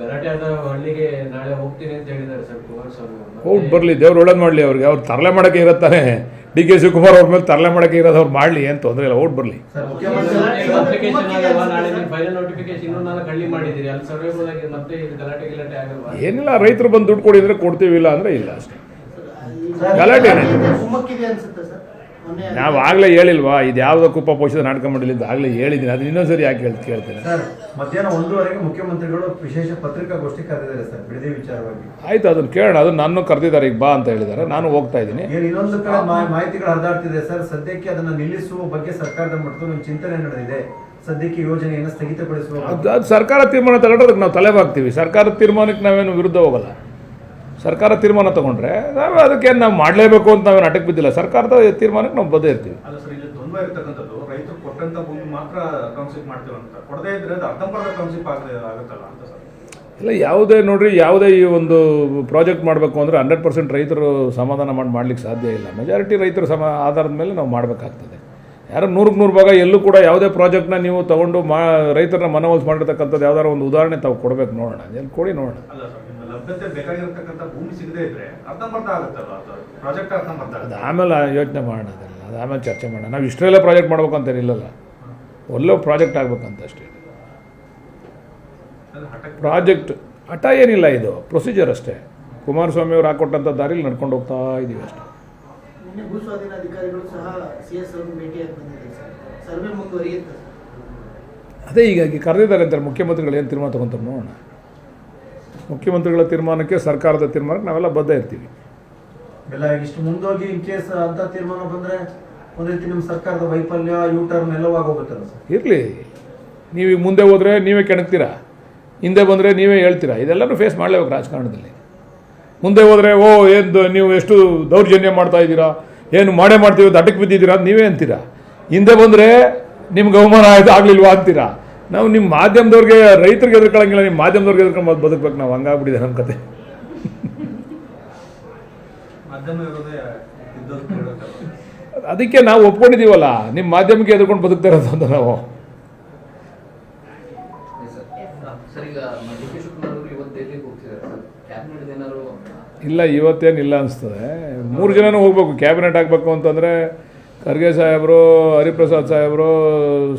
ಗಲಾಟೆ ಆದ ಹಳ್ಳಿಗೆ ನಾಳೆ ಹೋಗ್ತೀನಿ ಅಂತ ಹೇಳಿದ್ದಾರೆ ಸರ್ ಕುಮಾರಸ್ವಾಮಿ ಅವರು. ಹೋಗಿ ಬರಲಿ, ದೇವ್ರು ಒಳ್ಳೇದು ಮಾಡಲಿ ಅವ್ರಿಗೆ. ಅವ್ರು ತರಲೆ ಮಾಡೋಕ್ಕೆ ಇರುತ್ತಾನೆ. ಡಿ ಕೆ ಶಿವಕುಮಾರ್ ಅವ್ರ ಮೇಲೆ ತರಲೆ ಮಾಡೋಕ್ಕೆ ಇರೋದು ಅವ್ರು ಮಾಡಲಿ, ಏನು ತೊಂದರೆ ಇಲ್ಲ, ಓಟ್ ಬರಲಿ. ಅಪ್ಲಿಕೇಶನ್ ಆಗಲ್ವಾ ನಾಳೆ ನೀವು ಫೈನಲ್ ನೋಟಿಫಿಕೇಶನ್ ಇನ್ನೂ 4 ಹಳ್ಳಿ ಮಾಡಿದ್ದೀರಿ, ಅಲ್ಲಿ ಸರ್ವೆ ಹೋದಾಗೆ ಮತ್ತೆ ಇದು ಗಲಾಟೆ ಆಗಲ್ವಾ? ಏನಿಲ್ಲ, ರೈತರು ಬಂದು ದುಡ್ಡು ಕೊಡಿದ್ರೆ ಕೊಡ್ತೀವಿ, ಇಲ್ಲ ಅಂದರೆ ಇಲ್ಲ ಅಷ್ಟೇ. ಗಲಾಟೆ ನಾವು ಆಗಲೇ ಹೇಳಿಲ್ವಾ, ಇದು ಯಾವುದೋ ಕುಪ್ಪ ಪೋಷಿತ ನಾಟಕ ಮಾಡಲಿ ಅಂತ ಆಗಲೇ ಹೇಳಿದ್ದೀನಿ. ಅದು ಇನ್ನೊಂದ್ಸರಿ ಯಾಕೆ ಕೇಳ್ತೀನಿ ಸರ್. ಮಧ್ಯಾಹ್ನ 1:30ಕ್ಕೆ ಮುಖ್ಯಮಂತ್ರಿಗಳು ವಿಶೇಷ ಪತ್ರಿಕಾಗೋಷ್ಠಿ ಕರೆದಿದ್ದಾರೆ ಸರ್, ಬಿಡದಿ ವಿಚಾರವಾಗಿ. ಆಯ್ತು, ಅದನ್ನು ಕೇಳೋಣ. ಅದನ್ನು ನಾನು ಕರೆದಿದ್ದಾರೆ, ಈಗ ಬಾ ಅಂತ ಹೇಳಿದ್ದಾರೆ, ನಾನು ಹೋಗ್ತಾ ಇದ್ದೀನಿ. ಇನ್ನೊಂದು ಕಡೆ ಮಾಹಿತಿಗಳು ಹರಿದಾಡ್ತಿದೆ ಸರ್. ಸದ್ಯಕ್ಕೆ ಅದನ್ನು ನಿಲ್ಲಿಸುವ ಬಗ್ಗೆ ಸರ್ಕಾರದ ಮಟ್ಟದಲ್ಲಿ ಒಂದು ಚಿಂತನೆ ನಡೆದಿದೆ. ಸದ್ಯಕ್ಕೆ ಯೋಜನೆಯನ್ನು ಸ್ಥಗಿತಗೊಳಿಸುವ ಅದು ಸರ್ಕಾರ ತೀರ್ಮಾನ ತಗೊಂಡ್ರೆ ಅದಕ್ಕೆ ನಾವು ತಲೆಬಾಗ್ತೀವಿ. ಸರ್ಕಾರದ ತೀರ್ಮಾನಕ್ಕೆ ನಾವೇನು ವಿರುದ್ಧ ಹೋಗಲ್ಲ. ಸರ್ಕಾರ ತೀರ್ಮಾನ ತಗೊಂಡ್ರೆ ನಾವು ಅದಕ್ಕೆ ನಾವು ಮಾಡಲೇಬೇಕು ಅಂತ ನಾವೇನು ಅಟಕ್ ಬಿದ್ದಿಲ್ಲ. ಸರ್ಕಾರದ ತೀರ್ಮಾನಕ್ಕೆ ನಾವು ಬದ್ಧ ಇರ್ತೀವಿ. ಅಲ್ಲ ಸರ್, ಇಲ್ಲಿ ದ್ವಂದ್ವ ಇರ್ತಕ್ಕಂಥದ್ದು ರೈತರು ಕೊಟ್ಟಂತ ಭೂಮಿ ಮಾತ್ರ ಕೌನ್ಸಿಲ್ ಮಾಡ್ತೀವಿ ಅಂತ, ಕೊಡದೇ ಇದ್ರೆ ಅದು ಅರ್ಧಂಬರ್ಧ ಕೌನ್ಸಿಲ್ ಆಗುತ್ತಲ್ಲ ಅಂತ ಸರ್. ಇಲ್ಲ, ಯಾವುದೇ ನೋಡ್ರಿ, ಯಾವುದೇ ಈ ಒಂದು ಪ್ರಾಜೆಕ್ಟ್ ಮಾಡಬೇಕು ಅಂದರೆ 100% ರೈತರು ಸಮಾಧಾನ ಮಾಡ್ಲಿಕ್ಕೆ ಸಾಧ್ಯ ಇಲ್ಲ. ಮೆಜಾರಿಟಿ ರೈತರ ಆಧಾರದ ಮೇಲೆ ನಾವು ಮಾಡಬೇಕಾಗ್ತದೆ. ಯಾರು 100ಕ್ಕೆ 100 ಭಾಗ ಎಲ್ಲೂ ಕೂಡ ಯಾವುದೇ ಪ್ರಾಜೆಕ್ಟ್ನ ನೀವು ತೊಗೊಂಡು ರೈತರನ್ನ ಮನವೊಲಿಸಿ ಮಾಡಿರ್ತಕ್ಕಂಥದ್ದು ಯಾವ್ದಾರು ಒಂದು ಉದಾಹರಣೆ ತಾವು ಕೊಡಬೇಕು, ನೋಡೋಣ, ಎಲ್ಲಿ ಕೊಡಿ ನೋಡೋಣ. ಅಲ್ಲ ಸರ್, ನಿಮ್ಮ ಲಭ್ಯತೆ ಬೇಕಾಗಿರತಕ್ಕಂಥ ಭೂಮಿ ಸಿಗದೇ ಇದ್ರೆ ಅರ್ಧಂಬರ್ಧ ಆಗುತ್ತಲ್ಲ ಪ್ರಾಜೆಕ್ಟ್, ಅರ್ಧಂಬರ್ಧ ಅದು ಆಮೇಲೆ ಯೋಚನೆ ಮಾಡೋಣ, ಅದೆಲ್ಲ ಅದು ಆಮೇಲೆ ಚರ್ಚೆ ಮಾಡೋಣ. ನಾವು ಇಷ್ಟರಲ್ಲೇ ಪ್ರಾಜೆಕ್ಟ್ ಮಾಡ್ಬೇಕಂತ ಇಲ್ಲಲ್ಲ, ಒಳ್ಳೆ ಪ್ರಾಜೆಕ್ಟ್ ಆಗ್ಬೇಕಂತ ಅಷ್ಟೇ. ಪ್ರಾಜೆಕ್ಟ್ ಹಠ ಏನಿಲ್ಲ, ಇದು ಪ್ರೊಸೀಜರ್ ಅಷ್ಟೇ. ಕುಮಾರಸ್ವಾಮಿ ಅವರು ಹಾಕೊಟ್ಟಂಥ ದಾರಿಲಿ ನಡ್ಕೊಂಡು ಹೋಗ್ತಾ ಇದ್ದೀವಿ ಅಷ್ಟೇ. ಭೂಸ್ವಾಧೀನ ಅಧಿಕಾರಿಗಳು ಸಹ CS ಅವರನ್ನು ಭೇಟಿಯಾಗಿ ಬಂದಿದ್ದಾರೆ ಸರ್. ಸರ್ವೆ ಮುಂದುವರಿಯುತ್ತೆ. ಅದೇ ಹೀಗಾಗಿ ಕರೆದಿದ್ದಾರೆ ಅಂತಾರೆ. ಮುಖ್ಯಮಂತ್ರಿಗಳು ಏನು ತೀರ್ಮಾನ ತಗೊಂತಾರೆ ನೋಡೋಣ. ಮುಖ್ಯಮಂತ್ರಿಗಳ ತೀರ್ಮಾನಕ್ಕೆ, ಸರ್ಕಾರದ ತೀರ್ಮಾನಕ್ಕೆ ನಾವೆಲ್ಲ ಬದ್ಧ ಇರ್ತೀವಿ. ಎಲ್ಲ ಇಷ್ಟು ಮುಂದೋಗಿ ಇನ್ ಕೇಸ್ ಅಂತ ತೀರ್ಮಾನ ಬಂದರೆ ಒಂದು ರೀತಿ ನಿಮ್ಮ ಸರ್ಕಾರದ ವೈಫಲ್ಯ, ಯೂಟರ್ನ್ ಎಲ್ಲವಾಗೋಗುತ್ತಲ್ಲ ಸರ್. ಇರಲಿ, ನೀವೀಗ ಮುಂದೆ ಹೋದರೆ ನೀವೇ ಕೆಣಕ್ತೀರಾ, ಹಿಂದೆ ಬಂದರೆ ನೀವೇ ಹೇಳ್ತೀರಾ. ಇದೆಲ್ಲನೂ ಫೇಸ್ ಮಾಡಲೇಬೇಕು ರಾಜಕಾರಣದಲ್ಲಿ. ಮುಂದೆ ಹೋದರೆ ಏನು ನೀವು ಎಷ್ಟು ದೌರ್ಜನ್ಯ ಮಾಡ್ತಾ ಇದ್ದೀರಾ, ಏನು ಮಾಡ್ತೀವಿ ಅಂತ ಅಟಕ್ ಬಿದ್ದಿದ್ದೀರಾ ಅಂತ ನೀವೇ ಅಂತೀರಾ. ಹಿಂದೆ ಬಂದರೆ ನಿಮ್ಗೆ ಅವಮಾನ ಆಯ್ತು ಆಗಲಿಲ್ವಾ ಅಂತೀರಾ. ನಾವು ನಿಮ್ಮ ಮಾಧ್ಯಮದವ್ರಿಗೆ, ರೈತರಿಗೆ ಎದುರ್ಕೊಳ್ಳಂಗಿಲ್ಲ, ನಿಮ್ಮ ಮಾಧ್ಯಮದವ್ರಿಗೆ ಎದುರ್ಕೊಂಡು ಬದುಕಬೇಕು ನಾವು. ಹಂಗಾಗ್ಬಿಟ್ಟಿದೆ ನಮ್ಮ ಕತೆ. ಅದಕ್ಕೆ ನಾವು ಒಪ್ಕೊಂಡಿದ್ದೀವಲ್ಲ, ನಿಮ್ಮ ಮಾಧ್ಯಮಕ್ಕೆ ಎದುರ್ಕೊಂಡು ಬದುಕ್ತಾ ಇರೋದು ಅಂತ ನಾವು. ಇಲ್ಲ, ಇವತ್ತೇನಿಲ್ಲ ಅನಿಸ್ತದೆ. 3 ಜನನೂ ಹೋಗ್ಬೇಕು. ಕ್ಯಾಬಿನೆಟ್ ಆಗಬೇಕು ಅಂತಂದರೆ ಖರ್ಗೆ ಸಾಹೇಬರು, ಹರಿಪ್ರಸಾದ್ ಸಾಹೇಬರು,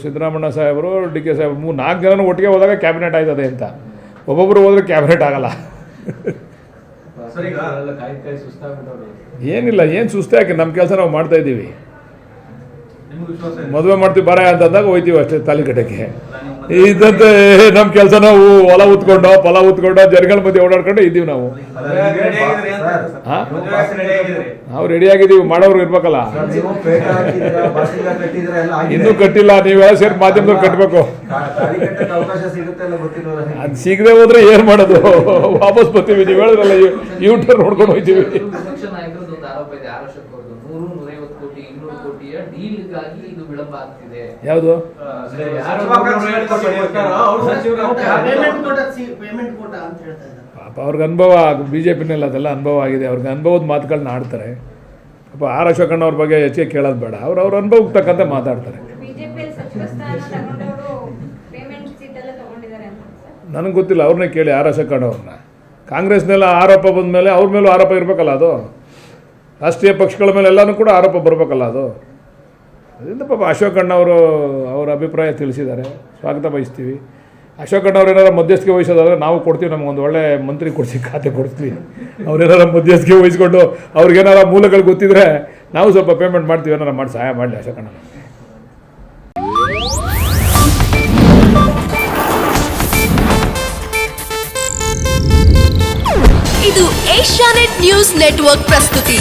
ಸಿದ್ದರಾಮಣ್ಣ ಸಾಹೇಬರು, ಡಿ ಕೆ ಸಾಹೇಬರು 4 ಜನನೂ ಒಟ್ಟಿಗೆ ಹೋದಾಗ ಕ್ಯಾಬಿನೆಟ್ ಆಯ್ತದೆ ಅಂತ. ಒಬ್ಬೊಬ್ಬರು ಹೋದರೆ ಕ್ಯಾಬಿನೆಟ್ ಆಗಲ್ಲ. ಏನಿಲ್ಲ, ಏನು ಸುಸ್ತು ಯಾಕೆ, ನಮ್ಮ ಕೆಲಸ ನಾವು ಮಾಡ್ತಾ ಇದ್ದೀವಿ. ಮದುವೆ ಮಾಡ್ತೀವಿ ಬರ ಅಂತಂದಾಗ ಹೋಯ್ತೀವಿ ಅಷ್ಟೇ ತಾಲಿಕಟ್ಟಕ್ಕೆ. ಇದಂತೆ ನಮ್ಮ ಕೆಲಸ ನಾವು ಹೊಲ ಉತ್ಕೊಂಡು ಫಲ ಉತ್ಕೊಂಡು ಜನಗಳ ಮಧ್ಯೆ ಓಡಾಡ್ಕೊಂಡು ಇದ್ದೀವಿ ನಾವು. ನಾವು ರೆಡಿಯಾಗಿದ್ದೀವಿ, ಮಾಡೋರು ಇರ್ಬೇಕಲ್ಲ. ಇನ್ನೂ ಕಟ್ಟಿಲ್ಲ, ನೀವೆಲ್ಲ ಸೇರಿ ಮಾಧ್ಯಮದವ್ರು ಕಟ್ಟಬೇಕು. ಅದು ಸಿಗದೆ ಹೋದ್ರೆ ಏನು ಮಾಡೋದು, ವಾಪಸ್ ಬರ್ತೀವಿ. ನೀವು ಹೇಳಿದ್ರಲ್ಲ, ಯೂಟರ್ ನೋಡ್ಕೊಂಡು ಹೋಗ್ತೀವಿ. ಯಾವುದು ಪಾಪ ಅವ್ರಿಗೆ ಅನುಭವ, BJPನಲ್ಲಿ ಅದೆಲ್ಲ ಅನುಭವ ಆಗಿದೆ. ಅವ್ರಿಗೆ ಅನುಭವದ ಮಾತುಗಳನ್ನ ಆಡ್ತಾರೆ. ಪಾಪ ಆರ್ ಅಶೋಕಣ್ಣ ಅವ್ರ ಬಗ್ಗೆ ಹೆಚ್ಚಿಗೆ ಕೇಳೋದು ಬೇಡ, ಅವ್ರ ಅನುಭವಕ್ಕೆ ತಕ್ಕಂತೆ ಮಾತಾಡ್ತಾರೆ. ನನಗೆ ಗೊತ್ತಿಲ್ಲ, ಅವ್ರನ್ನೇ ಕೇಳಿ ಆರ್ ಅಶೋಕಣ್ಣ ಅವ್ರನ್ನ. ಕಾಂಗ್ರೆಸ್ನೆಲ್ಲ ಆರೋಪ ಬಂದ ಮೇಲೆ ಅವ್ರ ಮೇಲೂ ಆರೋಪ ಇರಬೇಕಲ್ಲ, ಅದು ರಾಷ್ಟ್ರೀಯ ಪಕ್ಷಗಳ ಮೇಲೆ ಎಲ್ಲನೂ ಕೂಡ ಆರೋಪ ಬರಬೇಕಲ್ಲ ಅದು. ಅದರಿಂದ ಪಾಪ ಅಶೋಕಣ್ಣವರು ಅವರ ಅಭಿಪ್ರಾಯ ತಿಳಿಸಿದ್ದಾರೆ, ಸ್ವಾಗತ ಬಯಸ್ತೀವಿ. ಅಶೋಕಣ್ಣವ್ರು ಏನಾರು ಮಧ್ಯಸ್ಥಿಕೆ ವಹಿಸೋದಾದರೆ ನಾವು ಕೊಡ್ತೀವಿ, ನಮಗೊಂದು ಒಳ್ಳೆ ಮಂತ್ರಿ ಕೊಡ್ತೀವಿ, ಖಾತೆ ಕೊಡ್ತೀವಿ. ಅವ್ರೇನಾರ ಮಧ್ಯಸ್ಥಿಕೆ ವಹಿಸ್ಕೊಂಡು ಅವ್ರಿಗೇನಾರ ಮೂಲಗಳು ಗೊತ್ತಿದ್ರೆ ನಾವು ಸ್ವಲ್ಪ ಪೇಮೆಂಟ್ ಮಾಡ್ತೀವಿ, ಏನಾರ ಮಾಡಿ ಸಹಾಯ ಮಾಡಲಿ ಅಶೋಕಣ್ಣ. ಇದು ಏಷ್ಯಾನೆಟ್ ನ್ಯೂಸ್ ನೆಟ್ವರ್ಕ್ ಪ್ರಸ್ತುತಿ.